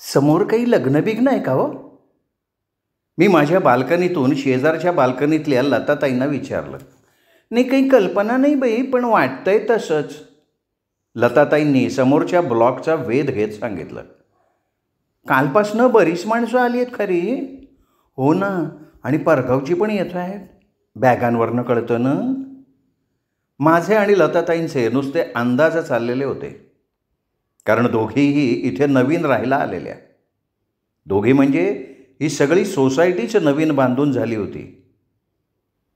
समोर काही लग्न बिग्न आहे का हो? मी माझ्या बाल्कनीतून शेजारच्या बाल्कनीतल्या लताताईंना विचारलं. नाही, काही कल्पना नाही बाई, पण वाटतंय तसंच. लताताईंनी समोरच्या ब्लॉकचा वेध घेत सांगितलं. कालपासनं बरीच माणसं आली आहेत खरी. हो ना, आणि परगावची पण येत आहेत. बॅगांवरनं कळतं ना. माझे आणि लताताईंचे नुसते अंदाज चाललेले होते, कारण दोघीही इथे नवीन राहायला आलेल्या. दोघी म्हणजे ही सगळी सोसायटीच नवीन बांधून झाली होती.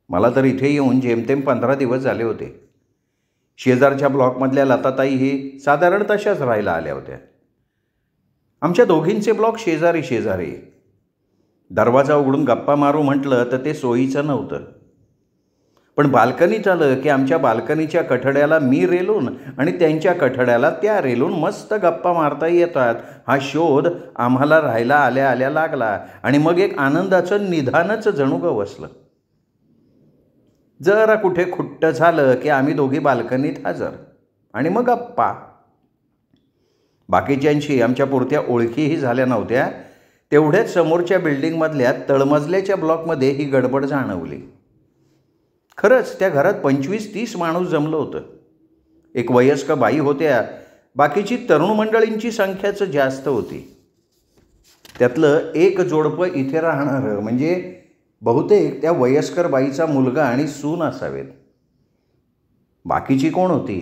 मला तर इथे येऊन जेमतेम 15 दिवस झाले होते. शेजारच्या ब्लॉकमधल्या लताताईही साधारण तशाच राहायला आल्या होत्या. आमच्या दोघींचे ब्लॉक शेजारी शेजारी. दरवाजा उघडून गप्पा मारू म्हटलं तर ते सोयीचं नव्हतं. पण बाल्कनीत आलं की आमच्या बाल्कनीच्या कठड्याला मी रेलून आणि त्यांच्या कठड्याला त्या रेलून मस्त गप्पा मारता येतात, हा शोध आम्हाला राहायला आल्या आल्या लागला. आणि मग एक आनंदाचं निधानच जणू गवसलं. जरा कुठे खुट्ट झालं की आम्ही दोघी बाल्कनीत हजर, आणि मग गप्पा. बाकीच्यांशी आमच्या पुरत्या ओळखीही झाल्या नव्हत्या. तेवढ्याच समोरच्या बिल्डिंगमधल्या तळमजल्याच्या ब्लॉकमध्ये ही गडबड जाणवली. खरंच त्या घरात 25-30 माणूस जमलं होतं. एक वयस्क बाई होत्या, बाकीची तरुण मंडळींची संख्याच जास्त होती. त्यातलं एक जोडपं इथे राहणारं म्हणजे बहुतेक त्या वयस्कर बाईचा मुलगा आणि सून असावेत. बाकीची कोण होती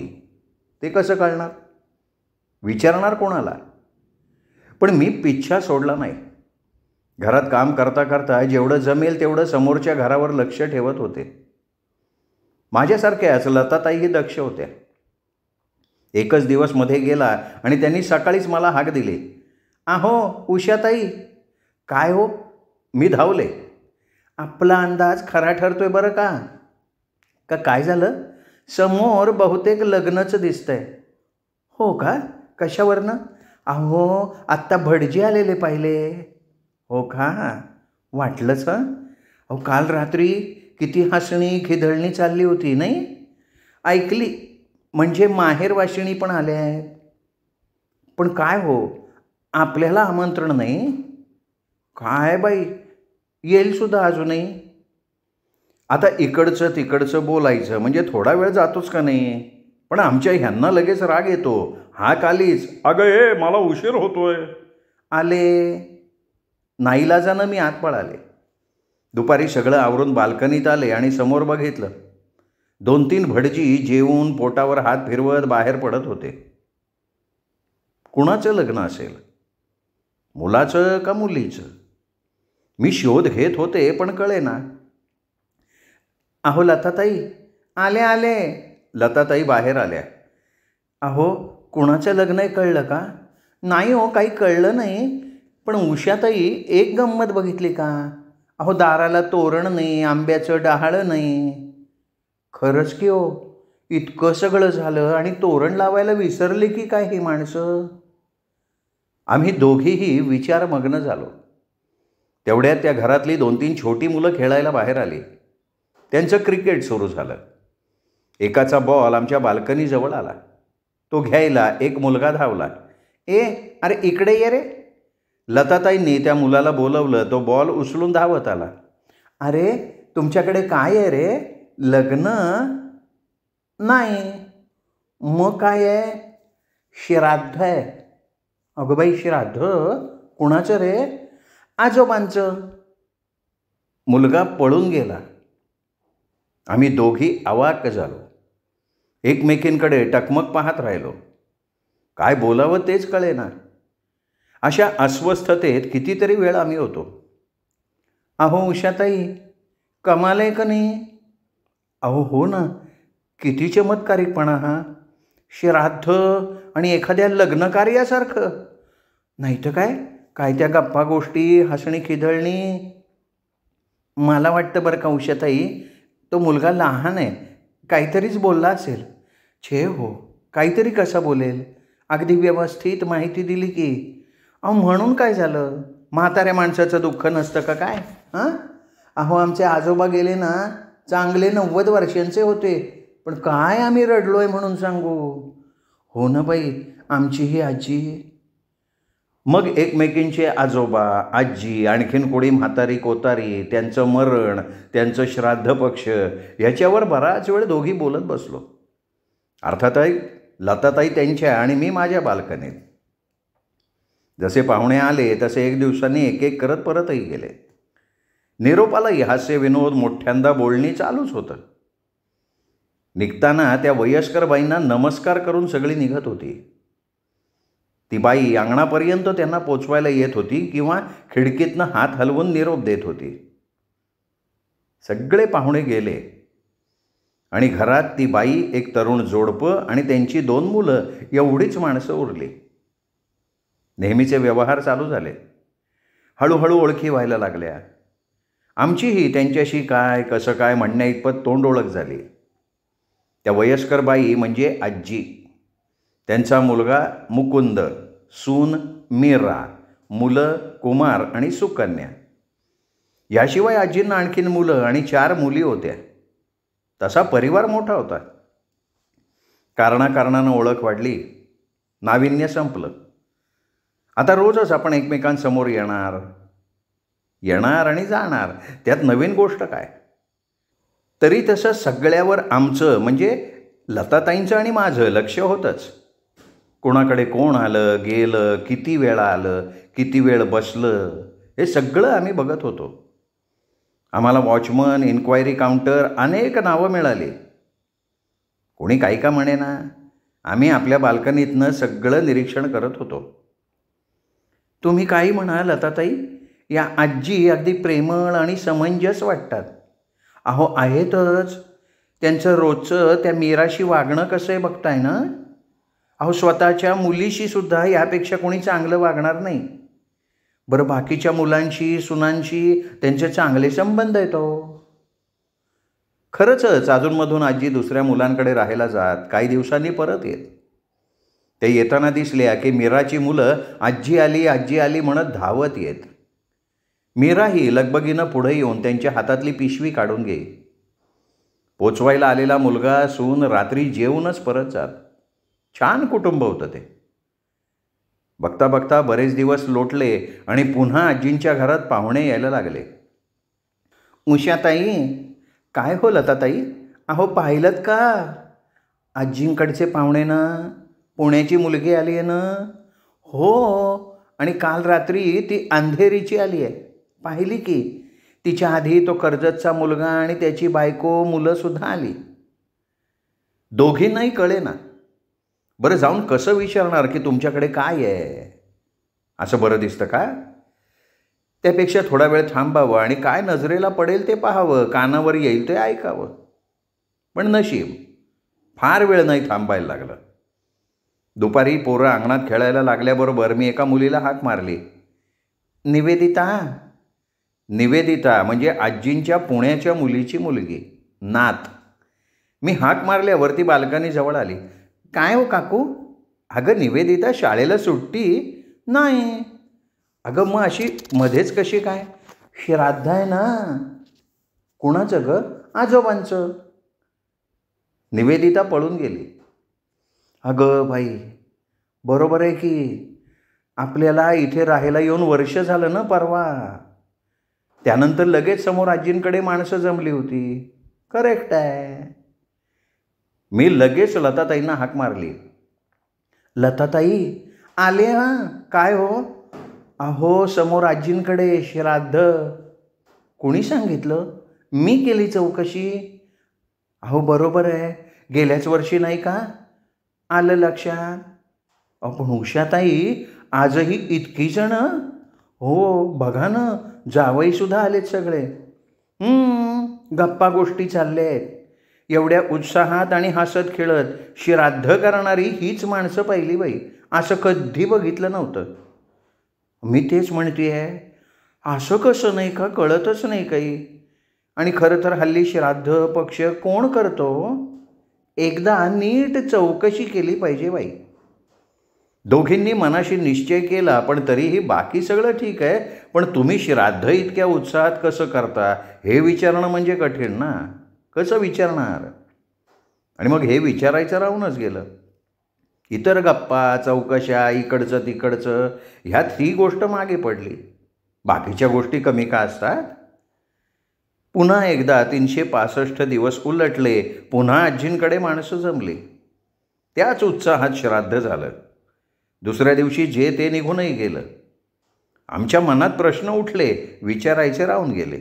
ते कसं कळणार? विचारणार कोणाला? पण मी पिच्छा सोडला नाही. घरात काम करता करता जेवढं जमेल तेवढं समोरच्या घरावर लक्ष ठेवत होते. माझ्यासारख्याच लताताईही दक्ष होत्या. एकच दिवस मध्ये गेला आणि त्यांनी सकाळीच मला हाक दिली. आहो उषाताई. काय हो? मी धावले. आपला अंदाज खरा ठरतोय बरं का. का काय झालं? समोर बहुतेक लग्नच दिसतंय. हो का? कशावरनं? अहो आत्ता भटजी आलेले पाहिले. हो का? वाटलंच हं. अहो काल रात्री किती हसणी खिदळणी चालली होती नाही? ऐकली. म्हणजे माहेरवाशिणी पण आल्या आहेत. पण काय हो, आपल्याला आमंत्रण नाही? काय बाई, येईल सुद्धा अजूनही. आता इकडचं तिकडचं बोलायचं म्हणजे थोडा वेळ जातोच का नाही. पण आमच्या ह्यांना लगेच राग येतो. हाक आलीच, अगं ए मला उशीर होतोय. आले. नाईलाजानं मी आत पळाले. दुपारी सगळं आवरून बाल्कनीत आले आणि समोर बघितलं. 2-3 भटजी जेवून पोटावर हात फिरवत बाहेर पडत होते. कुणाचं लग्न असेल? मुलाचं का मुलीचं? मी शोध घेत होते पण कळेना. अहो लताताई. आले आले. लताताई बाहेर आल्या. अहो कुणाचं लग्न आहे कळलं का? नाही हो, काही कळलं नाही. पण उषाताई एक गंमत बघितली का? अहो दाराला तोरण नाही, आंब्याचं डहाळं नाही. खरंच की हो, इतकं सगळं झालं आणि तोरण लावायला विसरले की काय ही माणसं. आम्ही दोघीही विचारमग्न झालो. तेवढ्यात त्या घरातली 2-3 छोटी मुलं खेळायला बाहेर आली. त्यांचं क्रिकेट सुरू झालं. एकाचा बॉल आमच्या बाल्कनीजवळ आला. तो घ्यायला एक मुलगा धावला. ए अरे इकडे ये रे. लताताईंनी त्या मुलाला बोलवलं. तो बॉल उचलून धावत आला. अरे तुमच्याकडे काय आहे रे? लग्न? नाही. मग काय आहे? श्राद्ध आहे. अगं बाई, श्राद्ध? कुणाचं रे? आजोबांचं. मुलगा पळून गेला. आम्ही दोघी अवाक झालो. एकमेकींकडे टकमक पाहत राहिलो. काय बोलावं तेच कळेना. अशा अस्वस्थतेत कितीतरी वेळ आम्ही होतो. अहो उषाताई, कमाल आहे का नाही? अहो हो ना, किती चमत्कारिकपणा हा. श्राद्ध आणि एखाद्या लग्नकार्यासारखं. नाही तर काय, काय त्या गप्पा गोष्टी, हसणी खिदळणी. मला वाटतं बरं का उषाताई, तो मुलगा लहान आहे, काहीतरीच बोलला असेल. छे हो, काहीतरी कसा बोलेल? अगदी व्यवस्थित माहिती दिली की. अहो म्हणून काय झालं? म्हाताऱ्या माणसाचं दुःख नसतं का काय? हां. अहो आमचे आजोबा गेले ना, चांगले 90 वर्षांचे होते. पण काय आम्ही रडलोय म्हणून सांगू. हो ना बाई, आमची ही आजी. मग एकमेकींचे आजोबा, आजी, आणखीन कोणी म्हातारी कोतारी, त्यांचं मरण, त्यांचं श्राद्ध पक्ष ह्याच्यावर बराच वेळ दोघी बोलत बसलो. अर्थातही लताताई त्यांच्या आणि मी माझ्या बाल्कनीत. जसे पाहुणे आले तसे एक दिवसांनी एक एक करत परतही गेले. निरोपालाही हास्य विनोद मोठ्यांदा बोलणी चालूच होतं. निघताना त्या वयस्कर बाईंना नमस्कार करून सगळी निघत होती. ती बाई अंगणापर्यंत त्यांना पोचवायला येत होती किंवा खिडकीतनं हात हलवून निरोप देत होती. सगळे पाहुणे गेले आणि घरात ती बाई, एक तरुण जोडपं आणि त्यांची 2 मुलं एवढीच माणसं उरली. नेहमीचे व्यवहार चालू झाले. हळूहळू ओळखी व्हायला लागल्या. आमचीही त्यांच्याशी काय कसं काय म्हणण्या इतपत तोंड ओळख झाली. त्या वयस्कर बाई म्हणजे आजी, त्यांचा मुलगा मुकुंद, सून मीरा, मुलं कुमार आणि सुकन्या. याशिवाय आजींना आणखीन मुलं आणि 4 मुली होत्या. तसा परिवार मोठा होता. कारणानं ओळख वाढली. नाविन्य संपलं. आता रोजच आपण एकमेकांसमोर येणार आणि जाणार. त्यात नवीन गोष्ट काय. तरी तसं सगळ्यावर आमचं म्हणजे लताताईंचं आणि माझं लक्ष होतंच. कोणाकडे कोण आलं गेलं, किती वेळा आलं, किती वेळ बसलं, हे सगळं आम्ही बघत होतो. आम्हाला वॉचमन, इन्क्वायरी काउंटर अनेक नावं मिळाली. कोणी काही का म्हणे ना, आम्ही आपल्या बाल्कनीतनं सगळं निरीक्षण करत होतो. तुम्ही काही म्हणा लताताई, या आजी अगदी प्रेमळ आणि समंजस वाटतात. अहो आहेतच. त्यांचं रोजचं त्या मीराशी वागणं कसं आहे बघताय ना. अहो स्वतःच्या मुलीशी सुद्धा यापेक्षा कोणी चांगलं वागणार नाही. बरं बाकीच्या मुलांशी, सुनांशी त्यांचे चांगले संबंध आहेत. खरंच अजूनमधून आजी दुसऱ्या मुलांकडे राहायला जात, काही दिवसांनी परत येत. ते येताना दिसल्या की मीराची मुलं आजी आली म्हणत धावत येत. मीराही लगबगीनं पुढे येऊन त्यांच्या हातातली पिशवी काढून घे. पोचवायला आलेला मुलगा, सून रात्री जेवूनच परत जात. छान कुटुंब होतं ते. बघता बघता बरेच दिवस लोटले आणि पुन्हा आजींच्या घरात पाहुणे यायला लागले. उषाताई, काय हो लताताई, अहो पाहिलंत का, आजींकडचे पाहुणे ना, पुण्याची मुलगी आली आहे ना. हो, आणि काल रात्री ती अंधेरीची आली आहे. पाहिली की. तिच्या आधी तो कर्जतचा मुलगा आणि त्याची बायको, मुलंसुद्धा आली. दोघींनाही कळे ना. बरं जाऊन कसं विचारणार की तुमच्याकडे काय आहे, असं बरं दिसतं का. त्यापेक्षा थोडा वेळ थांबावं आणि काय नजरेला पडेल ते पाहावं, कानावर येईल ते ऐकावं. पण नशीब फार वेळ नाही थांबायला लागलं. दुपारी पोरं अंगणात खेळायला लागल्याबरोबर मी एका मुलीला हाक मारली. निवेदिता म्हणजे आजींच्या पुण्याच्या मुलीची मुलगी, नात. मी हाक मारल्यावर ती बाल्कनी जवळ आली. काय हो काकू. अगं निवेदिता, शाळेला सुट्टी नाही. अगं मग अशी मध्येच कशी काय. श्राद्ध आहे ना. कुणाचं ग. आजोबांचं. निवेदिता पळून गेली. अगं बाई, बरोबर आहे की. आपल्याला इथे राहायला येऊन वर्ष झालं ना परवा. त्यानंतर लगेच समोर आजींकडे माणसं जमली होती. करेक्ट आहे. मी लगेच लताताईंना हाक मारली. लताताई आले हां. काय हो. अहो समोर आजींकडे श्राद्ध. कोणी सांगितलं. मी केली चौकशी. अहो बरोबर आहे, गेल्याच वर्षी नाही का. आलं लक्षात. पण उषाताई, आजही इतकी जण. हो बघा ना, जावईसुद्धा आलेत सगळे. गप्पा गोष्टी चालल्या आहेत. एवढ्या उत्साहात आणि हसत खेळत श्राद्ध करणारी हीच माणसं पाहिली बाई. असं कधी बघितलं नव्हतं. मी तेच म्हणते आहे, असं कसं नाही का, कळतच नाही काही. आणि खरं तर हल्ली श्राद्ध पक्ष कोण करतो. एकदा नीट चौकशी केली पाहिजे बाई. दोघींनी मनाशी निश्चय केला, पण तरीही बाकी सगळं ठीक आहे, पण तुम्ही श्राद्ध इतक्या उत्साहात कसं करता हे विचारणं म्हणजे कठीण ना. कसं विचारणार. आणि मग हे विचारायचं राहूनच गेलं. इतर गप्पा चौकशा इकडचं तिकडचं ह्यात ही गोष्ट मागे पडली. बाकीच्या गोष्टी कमी का असतात? पुन्हा एकदा 365 दिवस उलटले. पुन्हा आजींकडे माणसं जमली. त्याच उत्साहात श्राद्ध झालं. दुसऱ्या दिवशी जे ते निघूनही गेलं. आमच्या मनात प्रश्न उठले, विचारायचे राहून गेले.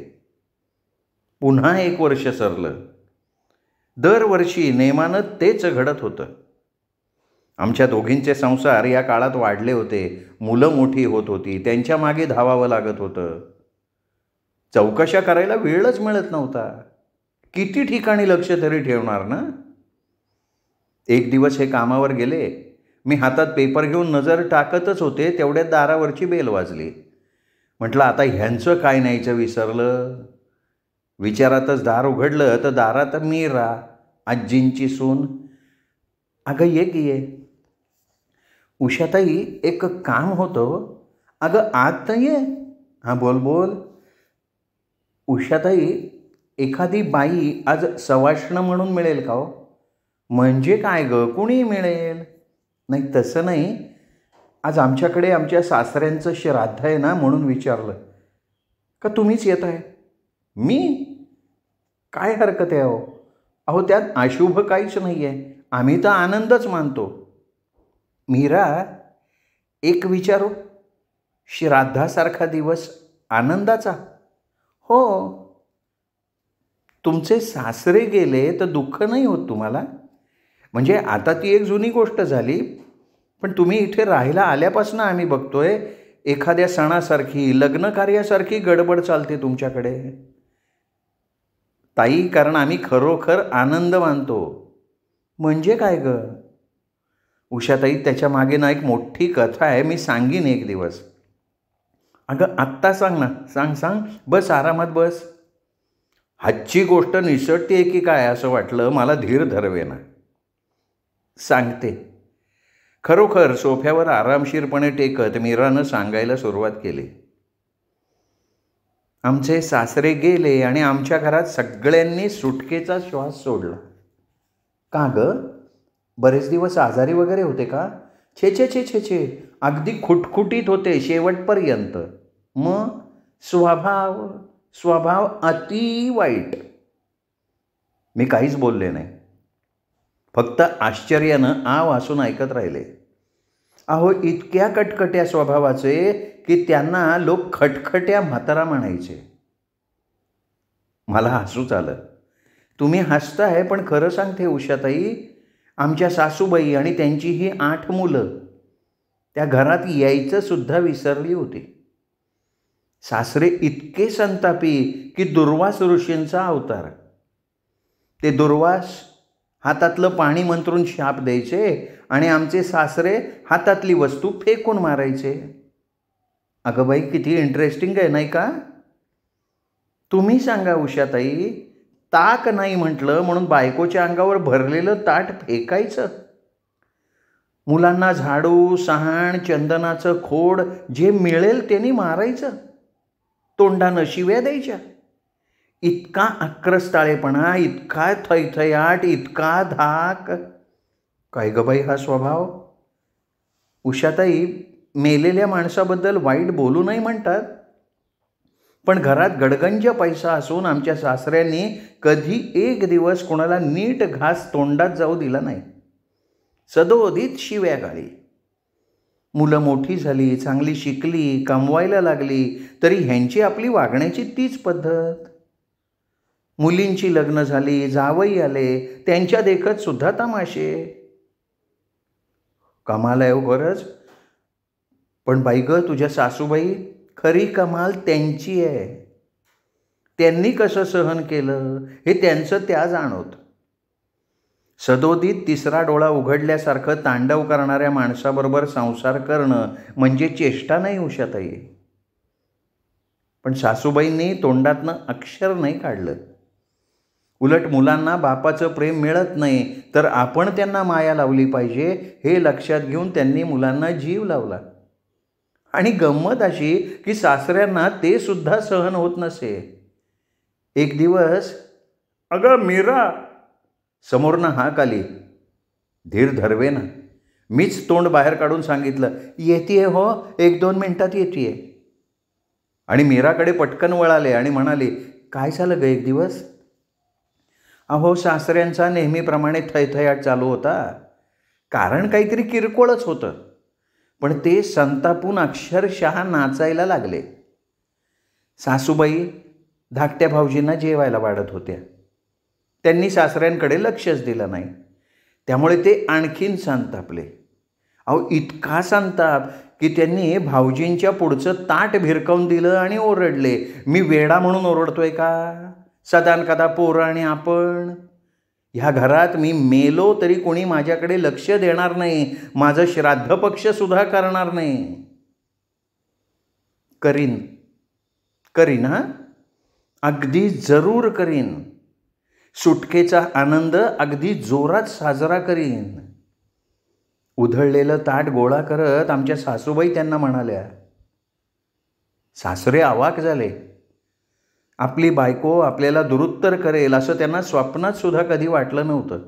पुन्हा 1 वर्ष सरलं. दरवर्षी नेमानं तेच घडत होतं. आमच्या दोघींचे संसार या काळात वाढले होते. मुलं मोठी होत होती. त्यांच्या मागे धावावं लागत होतं. चौकशा करायला वेळच मिळत नव्हता. किती ठिकाणी लक्ष तरी ठेवणार ना? एक दिवस हे कामावर गेले. मी हातात पेपर घेऊन नजर टाकतच होते, तेवढ्यात दारावरची बेल वाजली. म्हटलं आता ह्यांचं काय न्यायचं विसरलं. विचारातच दार उघडलं तर दारात मीरा, आजींची सून. अगं ये की ये. उषाताई, एक काम होतं. अगं आत तर ये. हां बोल बोल. उषाताई, एखादी बाई आज सवाष्ण म्हणून मिळेल का हो? म्हणजे काय गं, कुणी मिळेल? नाही तसं नाही, आज आमच्याकडे आमच्या सासऱ्यांचं श्राद्ध आहे ना, म्हणून विचारलं. का तुम्हीच येत आहे? मी? काय हरकत आहे अहो? अहो त्यात अशुभ काहीच नाही आहे. आम्ही तर आनंदच मानतो. मीरा, एक विचारू? श्राद्धासारखा दिवस आनंदाचा? हो. तुमचे सासरे गेले तर दुःख नाही होत तुम्हाला? म्हणजे आता ती एक जुनी गोष्ट झाली, पण तुम्ही इथे राहायला आल्यापासून आम्ही बघतोय एखाद्या सणासारखी, लग्नकार्यासारखी गडबड चालते तुमच्याकडे. ताई, कारण आम्ही खरोखर आनंद मानतो. म्हणजे काय गं? उषाताई, त्याच्या मागे ना एक मोठी कथा आहे, मी सांगीन एक दिवस. अगं आत्ता सांग ना. सांग सांग. बस आरामात बस. हातची गोष्ट निसटते की काय असं वाटलं. मला धीर धरवेना. सांगते. खरोखर सोफ्यावर आरामशीरपणे टेकत मीरानं सांगायला सुरुवात केली. आमचे सासरे गेले आणि आमच्या घरात सगळ्यांनी सुटकेचा श्वास सोडला. का गं? बरेच दिवस आजारी वगैरे होते का? छे छे छे छे छे, अगदी खुटखुटीत होते शेवटपर्यंत. मग स्वभाव अति वाईट. मी काहीच बोलले नाही. फक्त आश्चर्यानं वासून ऐकत राहिले. अहो इतक्या कटकट्या स्वभावाचे की त्यांना लोक खटखट्या म्हातारा म्हणायचे. मला हसूच आलं. तुम्ही हसताय, पण खरं सांगते उषाताई, आमच्या सासूबाई आणि त्यांची ही 8 मुलं त्या घरात यायचं सुद्धा विसरली होती. सासरे इतके संतापी की दुर्वास ऋषींचा अवतार. ते दुर्वास हातातलं पाणी मंत्रून शाप द्यायचे आणि आमचे सासरे हातातली वस्तू फेकून मारायचे. अगं बाई, किती इंटरेस्टिंग आहे नाही का? तुम्ही सांगा उषाताई, ताक नाही म्हटलं म्हणून बायकोच्या अंगावर भरलेलं ताट फेकायचं? मुलांना झाडू, सहाण, चंदनाचं खोड जे मिळेल त्यांनी मारायचं? तोंडानं शिव्या द्यायच्या? इतका आक्रस्ताळेपणा, इतका थैथयाट, इतका धाक. काय गं बाई हा स्वभाव? उषाताई, मेलेल्या माणसाबद्दल वाईट बोलू नाही म्हणतात, पण घरात गडगंज पैसा असून आमच्या सासऱ्यांनी कधी एक दिवस कोणाला नीट घास तोंडात जाऊ दिला नाही. सदोदित शिव्या गाळी. मुलं मोठी झाली, चांगली शिकली, कमवायला लागली, तरी ह्यांची आपली वागण्याची तीच पद्धत. मुलींची लग्न झाली, जावई आले, त्यांच्या देखत सुद्धा तमाशे. कमाल आहे खरंच. पण बाई गं, तुझ्या सासूबाई, खरी कमाल त्यांची आहे. त्यांनी कसं सहन केलं हे त्यांचं त्या जाणवत. सदोदित तिसरा डोळा उघडल्यासारखं तांडव करणाऱ्या माणसाबरोबर संसार करणं म्हणजे चेष्टा नाही उषाताई. पण सासूबाईंनी तोंडातनं अक्षर नाही काढलं. उलट मुलांना बापाचं प्रेम मिळत नाही तर आपण त्यांना माया लावली पाहिजे हे लक्षात घेऊन त्यांनी मुलांना जीव लावला. आणि गंमत अशी की सासऱ्यांना ते सुद्धा सहन होत नसे. एक दिवस, अगं मीरा, समोरनं हाक आली. धीर धरवे ना. मीच तोंड बाहेर काढून सांगितलं, येतीये हो, 1-2 मिनिटात येतीये. आणि मीराकडे पटकन वळाले आणि म्हणाले, काय झालं ग एक दिवस? अहो, सासऱ्यांचा नेहमीप्रमाणे थैथयाट चालू होता. कारण काहीतरी किरकोळच होतं, पण ते संतापून अक्षरशः नाचायला लागले. सासूबाई धाकट्या भाऊजींना जेवायला वाढत होत्या. त्यांनी सासऱ्यांकडे लक्षच दिलं नाही, त्यामुळे ते आणखीन संतापले. अहो, इतका संताप की त्यांनी भाऊजींच्या पुढचं ताट भिरकावून दिलं आणि ओरडले, मी वेडा म्हणून ओरडतोय का? सदान कदा पोरं आणि आपण. ह्या घरात मी मेलो तरी कोणी माझ्याकडे लक्ष देणार नाही, माझं श्राद्ध पक्ष सुद्धा करणार नाही. करीन हां, अगदी जरूर करीन. सुटकेचा आनंद अगदी जोरात साजरा करीन. उधळलेलं ताट गोळा करत आमच्या सासूबाई त्यांना म्हणाल्या. सासरे अवाक झाले. आपली बायको आपल्याला दुरुत्तर करेल असं त्यांना स्वप्नात सुद्धा कधी वाटलं नव्हतं.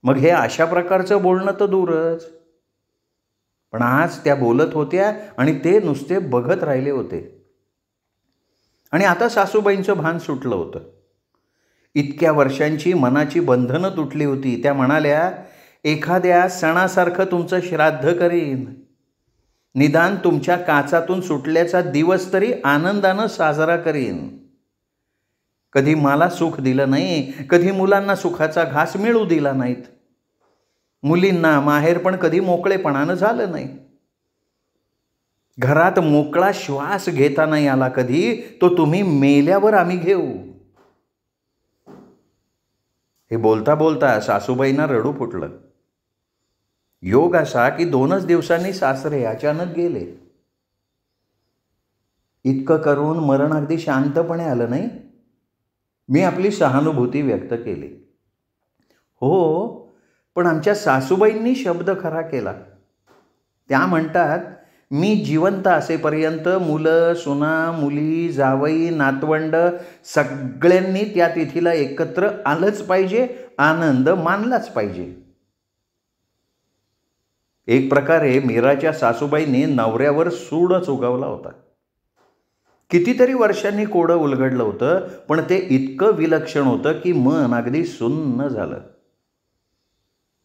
मग हे अशा प्रकारचं बोलणं तर दूरच. पण आज त्या बोलत होत्या आणि ते नुसते बघत राहिले होते. आणि आता सासूबाईंचं भान सुटलं होतं. इतक्या वर्षांची मनाची बंधनं तुटली होती. त्या म्हणाल्या, एखाद्या सणासारखं तुमचं श्राद्ध करीन. निदान तुमच्या काचातून सुटल्याचा दिवस तरी आनंदानं साजरा करीन. कधी मला सुख दिलं नाही, कधी मुलांना सुखाचा घास मिळू दिला नाहीत. मुलींना माहेर पण कधी मोकळेपणानं झालं नाही. घरात मोकळा श्वास घेता नाही आला कधी, तो तुम्ही मेल्यावर आम्ही घेऊ. हे बोलता बोलता सासूबाईंना रडू फुटलं. योग असा की 2च दिवसांनी सासरे अचानक गेले. इतकं करून मरण अगदी शांतपणे आलं नाही. मी आपली सहानुभूती व्यक्त केली. हो, पण आमच्या सासूबाईंनी शब्द खरा केला. त्या म्हणतात, मी जिवंत असेपर्यंत मुलं, सुना, मुली, जावई, नातवंड सगळ्यांनी त्या तिथीला एकत्र आलंच पाहिजे, आनंद मानलाच पाहिजे. एक प्रकारे मीराच्या सासूबाईंनी नवऱ्यावर सूडच उगवला होता. कितीतरी वर्षांनी कोडं उलगडलं होतं, पण ते इतकं विलक्षण होतं की मन अगदी सुन्न झालं.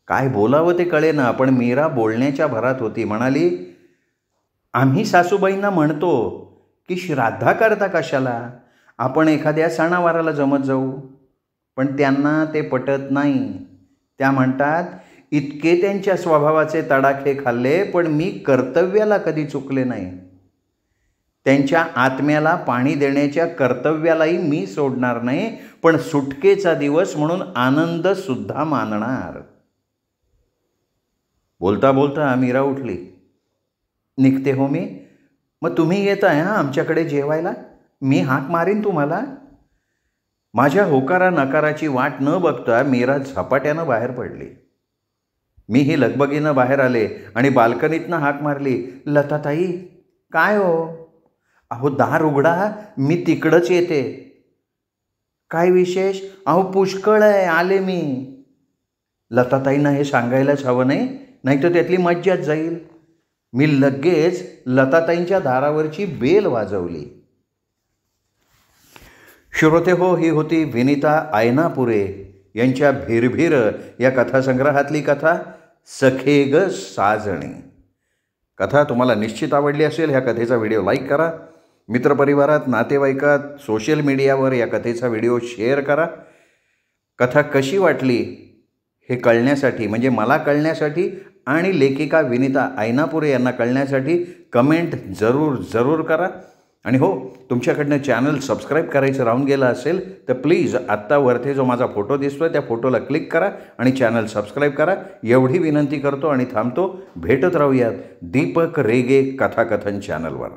काय बोलावं ते कळेना, पण मीरा बोलण्याच्या भरात होती. म्हणाली, आम्ही सासूबाईंना म्हणतो की श्राद्धा करता कशाला, आपण एखाद्या सणावाराला जमत जाऊ. पण त्यांना ते पटत नाही. त्या म्हणतात, इतके त्यांच्या स्वभावाचे तडाखे खाल्ले, पण मी कर्तव्याला कधी चुकले नाही. त्यांच्या आत्म्याला पाणी देण्याच्या कर्तव्यालाही मी सोडणार नाही, पण सुटकेचा दिवस म्हणून आनंद सुद्धा मानणार. बोलता बोलता मीरा उठली. निघते हो मी. मग तुम्ही येताय हां आमच्याकडे जेवायला? मी हाक मारीन तुम्हाला. माझ्या होकारा नकाराची वाट न बघता मीरा झपाट्यानं बाहेर पडली. मीही लगबगीनं बाहेर आले आणि बाल्कनीतनं हाक मारली, लताताई. काय हो? अहो, दार उघडा, मी तिकडंच येते. काय विशेष? अहो, पुष्कळ आहे, आले मी. लताताईंना हे सांगायलाच हवं नाही, नाहीतर त्यातली मज्जाच जाईल. मी लगेच लताताईंच्या दारावरची बेल वाजवली. श्रोते हो, ही होती विनिता आयनापुरे यांच्या भिरभिर या कथासंग्रहातली कथा सखे ग साजणी. कथा तुम्हाला निश्चित आवडली असेल. ह्या कथेचा व्हिडिओ लाईक करा. मित्रपरिवारात, नातेवाईकात, सोशल मीडियावर या कथेचा व्हिडिओ शेअर करा. कथा कशी वाटली हे कळण्यासाठी, म्हणजे मला कळण्यासाठी आणि लेखिका विनिता आयनापुरे यांना कळण्यासाठी कमेंट जरूर करा. आणि हो, तुमच्याकडनं चॅनल सबस्क्राईब करायचं राहून गेलं असेल तर प्लीज आत्ता वरती जो माझा फोटो दिसतोय त्या फोटोला क्लिक करा आणि चॅनल सबस्क्राईब करा. एवढी विनंती करतो आणि थांबतो. भेटत राहूयात दीपक रेगे कथाकथन चॅनलवर.